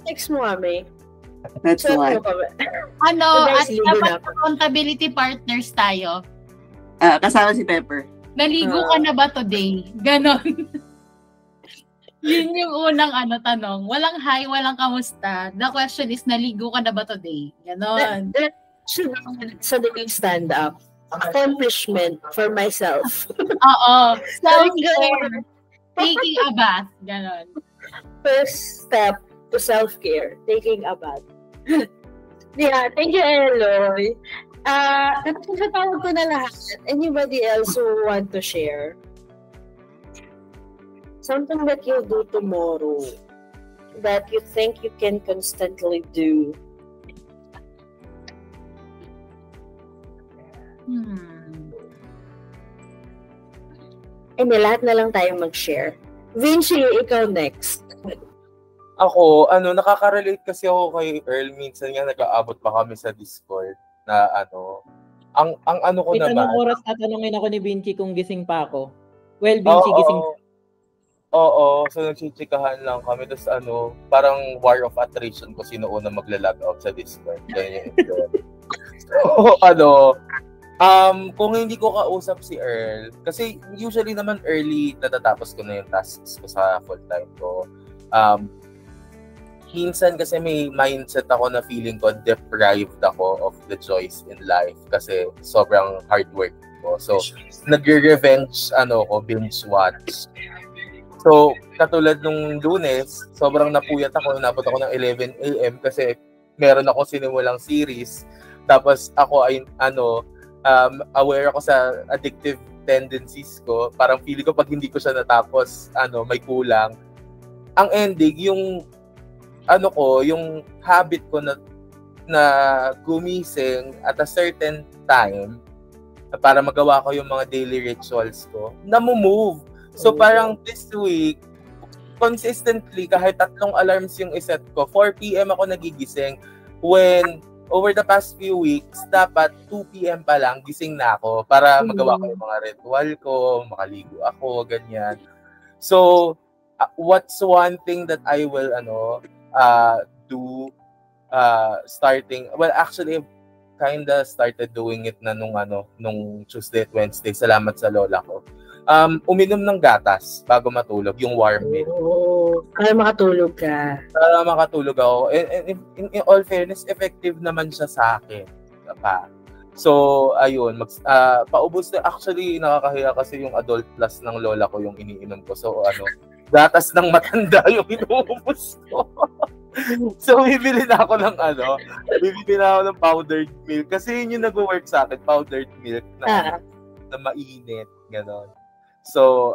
text mo kami. That's why. Dapat accountability partners tayo. Kasama si Pepper. Naligo ka na ba today? Ganon. Yun yung unang tanong. Walang hi, walang kamusta. The question is, naligo ka na ba today? Ganon. That should be suddenly stand up. Accomplishment for myself. Oo. Self-care. Taking a bath. Ganon. First step to self-care. Taking a bath. Yeah, thank you, Eloy. Napatawag ko na lahat. Anybody else who want to share? Something that you'll do tomorrow that you think you can constantly do. Lahat na lang tayo mag-share. Vinci, ikaw next. Ako, nakaka-relate kasi ako kay Earl. Minsan nga nag-aabot pa kami sa Discord na ang ko naman. Itanong oras tatanungin ako ni Vinci kung gising pa ako. Well, Vinci, gising pa. Oo, so nagchichikahan lang kami. Tapos parang war of attrition ko sino una magla-log out sa Discord. So, kung hindi ko kausap si Earl, kasi usually naman early natatapos ko na yung tasks ko sa full-time ko. Minsan kasi may mindset ako na feeling ko deprived ako of the joys in life kasi sobrang hard work ko. So, nagre-revenge binge watch. So, katulad nung Lunes, sobrang napuyat ako, nabot ako ng 11 AM kasi meron ako sinimulang series. Tapos ako ay aware ako sa addictive tendencies ko. Parang feeling ko pag hindi ko siya natapos, may kulang. Ang ending, yung yung habit ko na gumising at a certain time para magawa ko yung mga daily rituals ko, na-move. So parang this week, consistently, kahit 3 alarms yung iset ko, 4 p.m. ako nagigising. When over the past few weeks, dapat 2 p.m. pa lang, gising na ako para magawa ko yung mga ritual ko, makaligo ako, ganyan. So, what's one thing that I will do starting, well actually kinda started doing it na nung Tuesday at Wednesday, salamat sa lola ko. Uminom ng gatas bago matulog, yung warm milk. Para makatulog ka. Para makatulog ako. In all fairness, effective naman siya sa akin. So, ayun, paubos na. Actually, nakakahiya kasi yung adult plus ng lola ko yung iniinom ko. So, gatas ng matanda yung inuubos ko. So, bibili na ako ng powdered milk. Kasi yun yung nag-work sa akin, powdered milk na mainit, gano'n. So,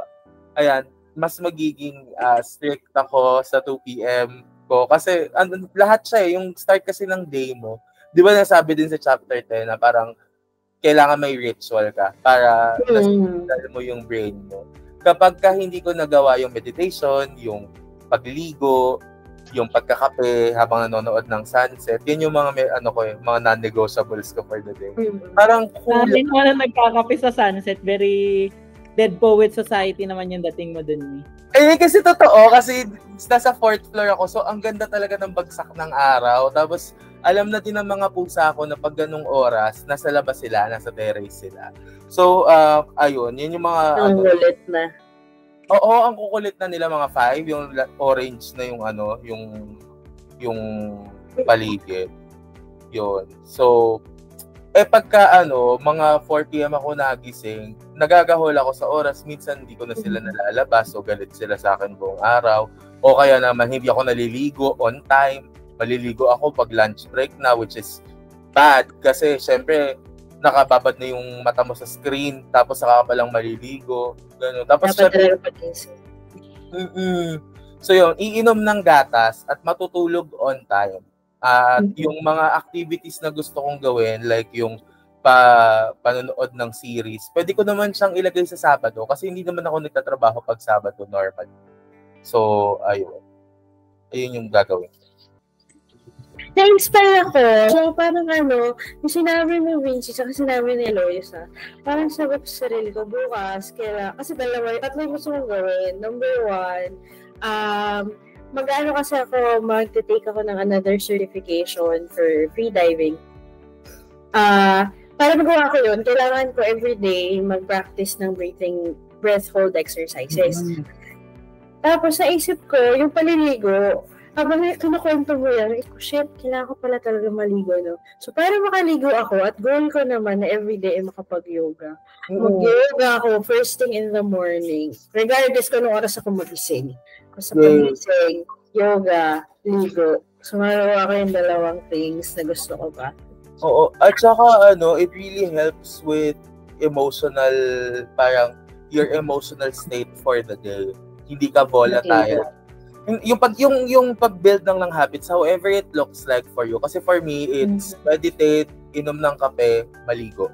ayan, mas magiging strict ako sa 2 p.m. ko. Kasi lahat siya yung start kasi ng day mo. Di ba nasabi din sa chapter 10 na parang kailangan may ritual ka para nasundal mo yung brain mo. Kapag hindi ko nagawa yung meditation, yung pagligo, yung pagkakape habang nanonood ng sunset, yun yung mga mga non-negotiables ko for the day. Parang cool. Wala nagkakape sa sunset, very Dead Poet Society naman yung dating mo dun. Kasi totoo, kasi nasa 4th floor ako, so ang ganda talaga ng bagsak ng araw. Tapos alam na din ng mga pusa ko na pag ganung oras, nasa labas sila, nasa terrace sila. So, ayun, yun yung mga... Ang kulit na. Oo, ang kukulit na nila mga 5, yung orange na yung paligid. Yun. So, pagka mga 4 p.m. ako nagising, nagagahol ako sa oras, minsan hindi ko na sila nalalabas, so galit sila sa akin buong araw. O kaya naman, hindi ako naliligo on time. Maliligo ako pag lunch break na, which is bad. Kasi, syempre, nakababad na yung mata mo sa screen, tapos saka ka palang maliligo. Ganun. Tapos, syempre, so yun, iinom ng gatas at matutulog on time. At yung mga activities na gusto kong gawin, like yung panonood ng series, pwede ko naman siyang ilagay sa Sabado kasi hindi naman ako nagtatrabaho pag Sabado normal. So, ayun. Ayun yung gagawin. Na-inspire ako. So, parang yung sinabi mo, Vinci, saka sinabi ni Eloise, parang sabi ko sa sarili ko, bukas, kasi tatlo yung gusto kong gawin. Number 1, mag-ano kasi ako, mag-take ako ng another certification for freediving. Para magawa ko yun, kailangan ko everyday mag-practice ng breath hold exercises. Tapos naisip ko, yung paliligo, habang kinukwento mo yan, shit, kailangan ko pala talaga maligo, no? So, para makaligo ako, at goal ko naman na everyday ay makapag-yoga. Mag-yoga ako first thing in the morning. Regardless kung anong oras ako magising. Sa pagising, yoga, ligo. So, magawa ko yung 2 things na gusto ko pa. Oo. At saka, it really helps with your emotional state for the day. Hindi ka volatile. Yung pag-build ng habits, however it looks like for you. Kasi for me, it's meditate, inom ng kape, maligo.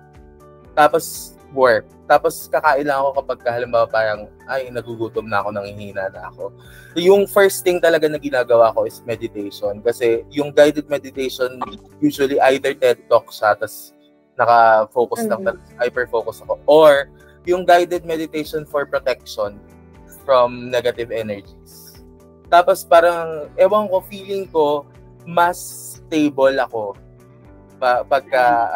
Tapos, work. Tapos, kakain lang ako kapag halimbawa parang, nagugutom na ako, nangihina na ako. Yung first thing talaga na ginagawa ko is meditation. Kasi yung guided meditation, usually either TED Talk siya, tapos naka-focus lang, hyper-focus ako. Or, yung guided meditation for protection from negative energies. Tapos parang, ewan ko, feeling ko, mas stable ako pagka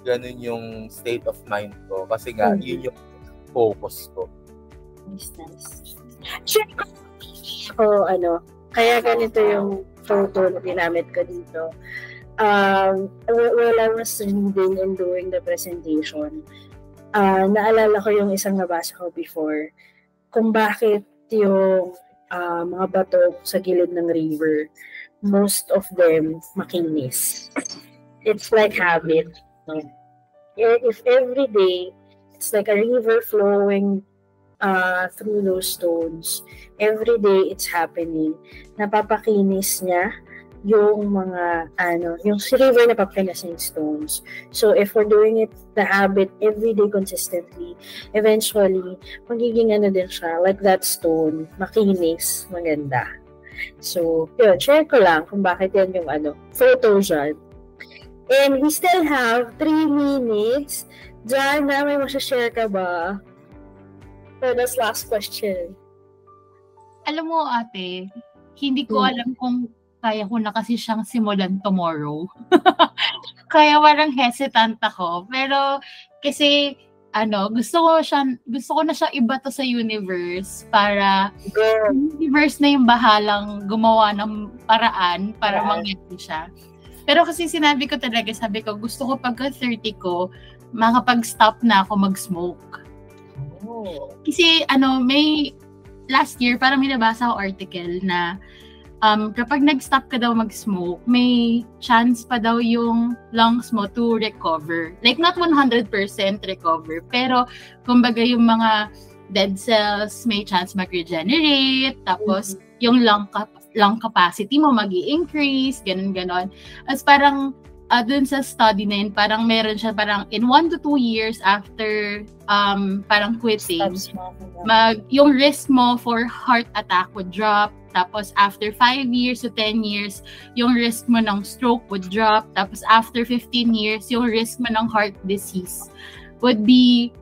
ganun yung state of mind ko kasi nga yun yung focus ko. Nice. Sure ko kaya ganito yung photo na ginamit ko dito. While I was reading and doing the presentation, naalala ko yung isang nabasa ko before kung bakit yung mga bato sa gilid ng river, most of them makinis. It's like habit. If every day, it's like a river flowing through those stones, every day it's happening, napapakinis niya yung mga yung river na papakinis ng stones. So if we're doing it, the habit every day consistently, eventually magiging din siya, like that stone, makinis, maganda. So yun, share ko lang kung bakit yan yung photo dyan. And we still have 3 minutes. Jana, may share ka ba? For this last question. Alam mo, ate, hindi ko alam kung kaya ko na kasi siyang simulan tomorrow. Kaya parang hesitant ako. Pero kasi gusto ko na siya ibato sa universe para universe na yung bahalang gumawa ng paraan para mangyari siya. Pero kasi sabi ko gusto ko pagka 30 ko makapag-stop na ako mag-smoke. Kasi may last year parang may nabasa ako article na kapag nag-stop ka daw mag-smoke, may chance pa daw yung lungs mo to recover. Like, not 100% recover, pero kumbaga yung mga dead cells may chance mag-regenerate, tapos yung lung capacity mo mag-i-increase, ganun-ganon. As parang, dun sa study na yun, parang meron siya parang in 1 to 2 years after parang quitting, yung risk mo for heart attack would drop. Tapos after 5 years to 10 years, yung risk mo ng stroke would drop. Tapos after 15 years, yung risk mo ng heart disease would be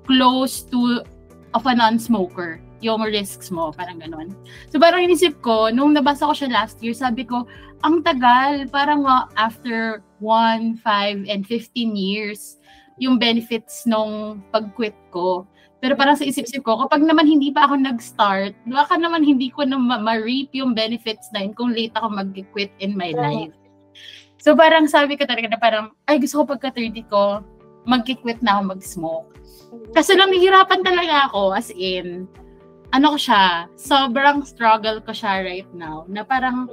close to of a non-smoker. Yung risks mo, parang ganun. So parang inisip ko, nung nabasa ko siya last year, sabi ko, ang tagal, parang after 1, 5, and 15 years, yung benefits nung pag-quit ko. Pero parang sa isip-isip ko, kapag naman hindi pa ako nag-start, baka naman hindi ko na ma-reap yung benefits na yun kung late ako mag-quit in my life. So parang sabi ko talaga na parang, ay gusto ko pagka 30 ko, mag-quit na ako mag-smoke. Kasi lang nahihirapan talaga ako, as in, sobrang struggle ko siya right now, na parang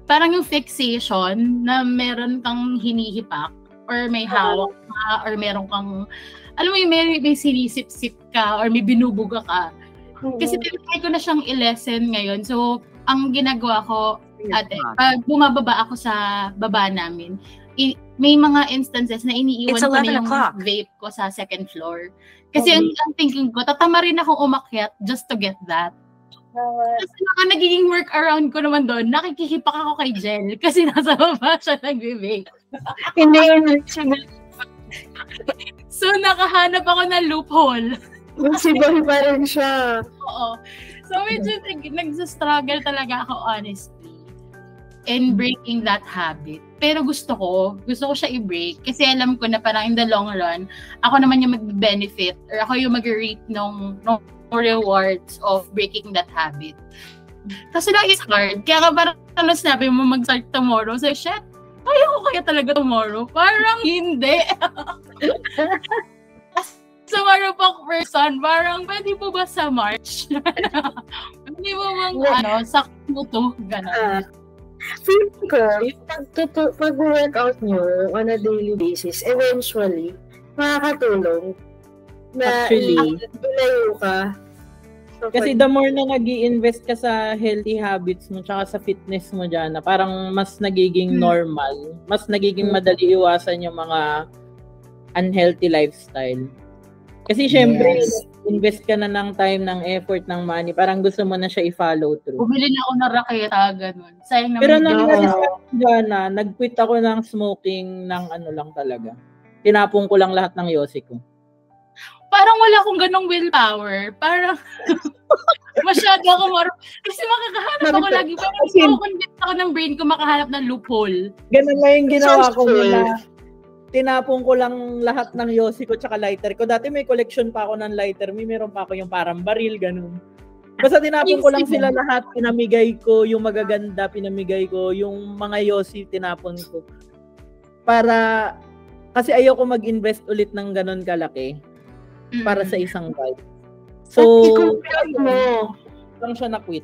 yung fixation na meron kang hinihipak, or may hawak ka, or meron kang alam mo yung may sinisip-sip ka or may binubuga ka. Kasi tinatry ko na siyang i-lessen ngayon. So, ang ginagawa ko, bumababa ako sa baba namin. May mga instances na iniiwan ko na yung vape ko sa second floor. Kasi ang thinking ko, tatama rin akong umakyat just to get that. Kasi nagiging workaround ko naman doon, nakikihipak ako kay Jel kasi nasa baba siya nag-vape. Hindi yun. So, nakahanap ako ng loophole. Sibol pa rin siya. Oo. So, medyo nag-struggle talaga ako, honestly, in breaking that habit. Pero gusto ko siya i-break kasi alam ko na parang in the long run, ako naman yung mag-benefit or ako yung mag-reap ng rewards of breaking that habit. Kasi lang it's hard. Kaya parang sinabi mo mag-start tomorrow. So, shit, kaya ko kaya talaga tomorrow? Parang hindi. So, marunong pang person, parang pwede po ba sa March? Pwede mo bang sa Kuto? Gano'n. Feeling ko, yung pag-workout nyo on a daily basis, eventually, makakatulong na ilayo ka. So, kasi the more na nag-i-invest ka sa healthy habits mo tsaka sa fitness mo dyan, na parang mas nagiging normal, mas nagiging madali iwasan yung mga unhealthy lifestyle. Kasi syempre, invest ka na ng time, ng effort, ng money, parang gusto mo na siya i-follow through. Bumili na ako ng raketa, ganun. Sayang naman. Pero nag-quit ako ng smoking ng lang talaga. Tinapong ko lang lahat ng yosi ko. parang wala akong ganong willpower. Parang masyado ako kasi makakahanap ako lagi. Parang convince ako ng brain ko makahanap ng loophole. Ganun lang yung ginawa ko muna. Tinapon ko lang lahat ng yosi ko tsaka lighter ko. Dati may collection pa ako ng lighter. Meron pa ako yung parang baril, ganun. Basta tinapon ko lang sila lahat. Pinamigay ko yung magaganda, pinamigay ko yung mga yosi, tinapon ko. Para, kasi ayoko mag-invest ulit ng ganun kalaki para sa isang bag. So, i-compute mo. Lang siya na-quit.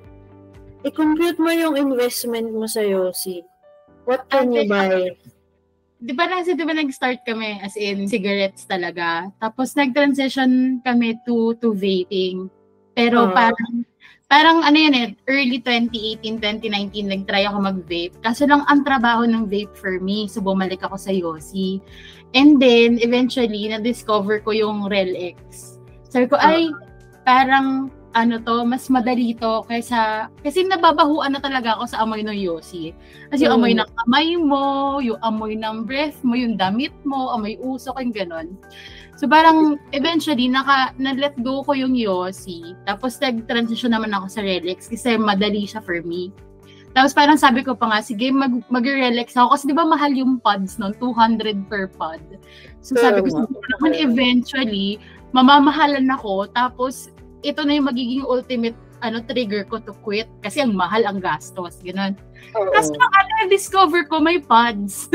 I-compute mo yung investment mo sa yosi. What can you buy? Di ba nag-start kami as in cigarettes talaga. Tapos nag-transition kami to vaping. Pero parang ano yun early 2018, 2019 nag-try ako mag-vape. Kaso lang ang trabaho ng vape for me. So bumalik ako sa yosi. And then eventually na-discover ko yung REL-X. Sabi ko parang mas madali to kasi nababahuan na talaga ako sa amoy ng yosi. Kasi yung amoy ng kamay mo, yung amoy ng breath mo, yung damit mo, amoy usok, yung ganon. So parang eventually na-let go ko yung yosi. Tapos nag-transition naman ako sa REL-X kasi madali siya for me. Tapos parang sabi ko pa nga, sige mag-REL-X ako kasi di ba mahal yung pods noon, 200 per pod. So sabi ko naman eventually mamamahalan ako tapos ito na yung magiging ultimate trigger ko to quit kasi ang mahal ang gastos, gano'n. Kasi discover ko may pods.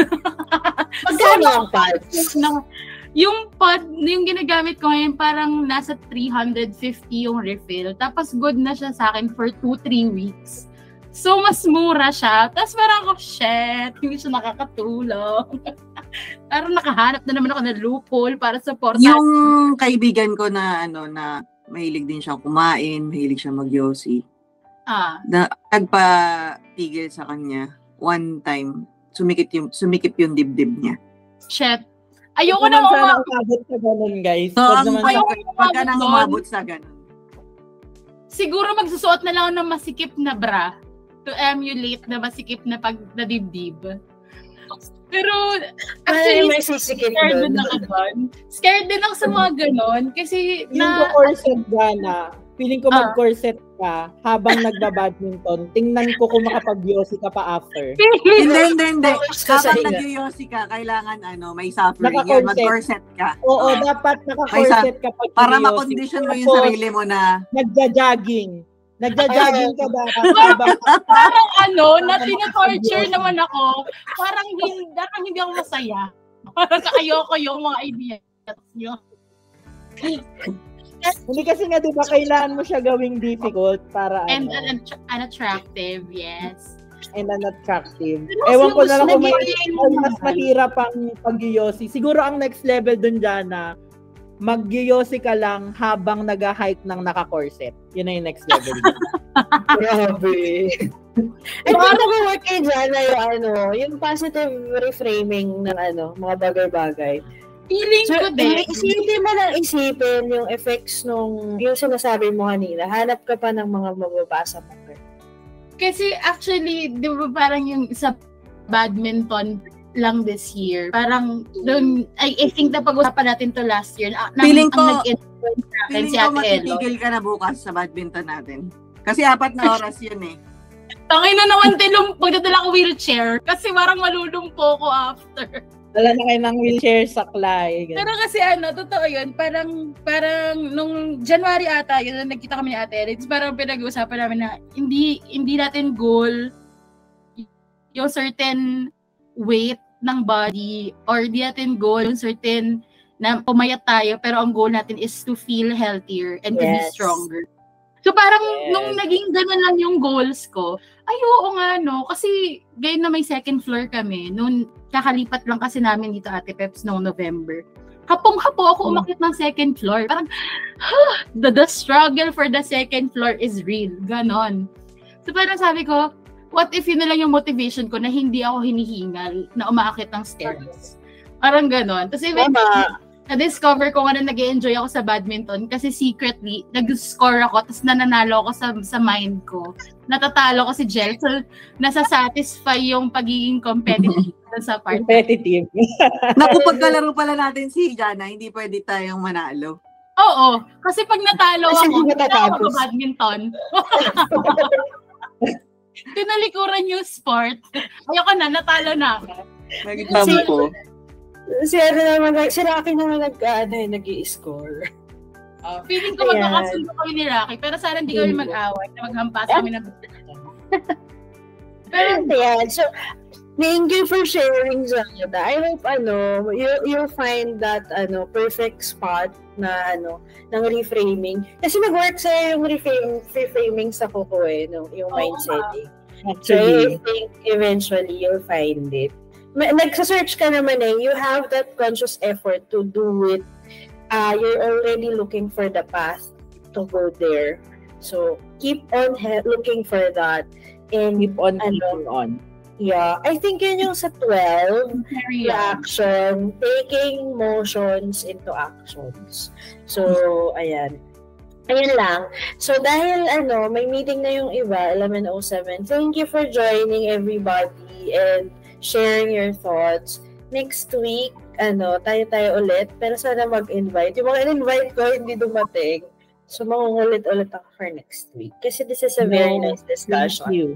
Magkano ang pods? Yung pod, yung ginagamit ko ngayon parang nasa 350 yung refill. Tapos good na siya sa akin for 2-3 weeks. So mas mura siya. Tapos parang ako, shit, hindi siya nakakatulong. Parang nakahanap na naman ako ng loophole para supportan. Yung kaibigan ko na mahilig din siya kumain, mahilig siya magyosi. Nagpa-tigil sa kanya. One time, sumikip yung dibdib niya. Shit. Ayoko na umabot sa ganun, guys. So, pagka nang umabot sa ganun. Siguro magsusuot na lang ng masikip na bra to emulate na masikip na dibdib. Pero, actually, may sisikip scared din ako sa mga ganon. Kasi, yung corset gana, feeling ko mag-corset ka habang nagbabadminton. Tingnan ko kung makapag-yosi ka pa after. Hindi. Habang nag-yosi ka, kailangan may suffering. Yan, mag-corset ka. Oo, dapat naka-corset ka pag para makondisyon mo yung sarili mo na nagja-jogging ka dapat. Parang na tina-torture naman ako. Parang hindi ako masaya. Parang ayoko yung mga ideas nyo. Hindi kasi nga, di ba, kailangan mo siya gawing difficult para and unattractive, yes. And unattractive. Ewan ko na lang kung mas mahirap ang pag-yosi. Siguro ang next level dun dyan na mag-yosi ka lang habang nag-hike ng naka-corset. Yun na yung next level. Grabe. At nag-work kayo dyan na yung positive reframing ng mga bagay-bagay. Feeling ko din. Isipin mo lang yung effects yung sinasabi mo kanina. Hanap ka pa ng mga mababasa mo. Kasi actually, di ba parang yung sa badminton lang this year, parang doon, I think na pag-usapan natin to last year. Feeling ko matitigil ka na bukas sa badminton natin. Kasi 4 na oras yun eh. Tangay na naman pagdadala ko wheelchair kasi parang malulumpo ko after. Wala na kayo ng wheelchair saklay. Pero kasi totoo yun, parang nung January ata, yun, nagkita kami ni Ate Erin, parang pinag-uusapan namin na hindi natin goal yung certain weight ng body or hindi natin goal yung certain na pumayat tayo, pero ang goal natin is to feel healthier and to be stronger. So parang nung naging ganun lang yung goals ko, oo nga kasi gayon na may second floor kami, noon kakalipat lang kasi namin dito Ate Peps noong November. Hapong-hapo ako umakyat ng second floor. Parang, the struggle for the second floor is real. Ganon. So parang sabi ko, what if yun na lang yung motivation ko na hindi ako hinihingal na umaakit ng stairs? Parang ganon. Tapos na-discover ko nga na nag-enjoy ako sa badminton kasi secretly, nag-score ako tapos nananalo ako sa mind ko. Natatalo ko si Jel. So, nasa-satisfy yung pagiging competitive sa part. Competitive. Naku, pagkalaro pala natin si Jana, hindi pwede tayong manalo. Oo. Kasi pag natalo Kasi ako, hindi hindi matatapos. ako badminton. Tinalikuran yung sport. Ayoko na, natalo na ako. Nagtampo. Si Rocky naman nag-i-score. Feeling ko magkakasundo kami ni Rocky, pero sana hindi kami mag-away na maghampas kami ng Pero yeah, so thank you for sharing, Zada. I hope you'll find that perfect spot na ng reframing. Kasi nag-work sa yung reframing sa Coco yung mindset. So I think eventually you'll find it. Nagsa-search ka naman you have that conscious effort to do it. You're already looking for the path to go there. So keep on looking for that. And Keep on keeping on. Yeah, I think yun yung sa 12, Very action, taking motions into actions. So, ayan. Ayun lang. So, dahil may meeting na yung iba, 11:07. Thank you for joining everybody and sharing your thoughts. Next week, tayo ulit. Pero sana mag-invite. Yung mga in-invite ko, hindi dumating. So, mangungulit-ulit ako for next week. Kasi this is a very nice discussion. Thank you.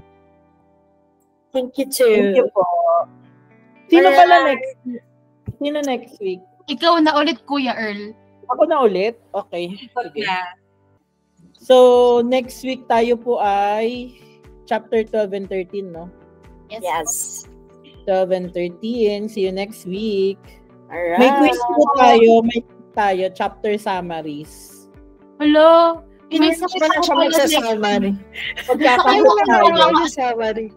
Thank you too. Thank you po. Sino pala next week? Sino next week? Ikaw na ulit, Kuya Earl. Ako na ulit? Okay. Sige. Yeah. So, next week tayo po ay chapter 12 and 13, no? Yes. 12 and 13. See you next week. Alright. May quiz po tayo. Chapter summaries. Hello? May Hindi pa na siya magsasamari. Pagkakapos tayo. Summary.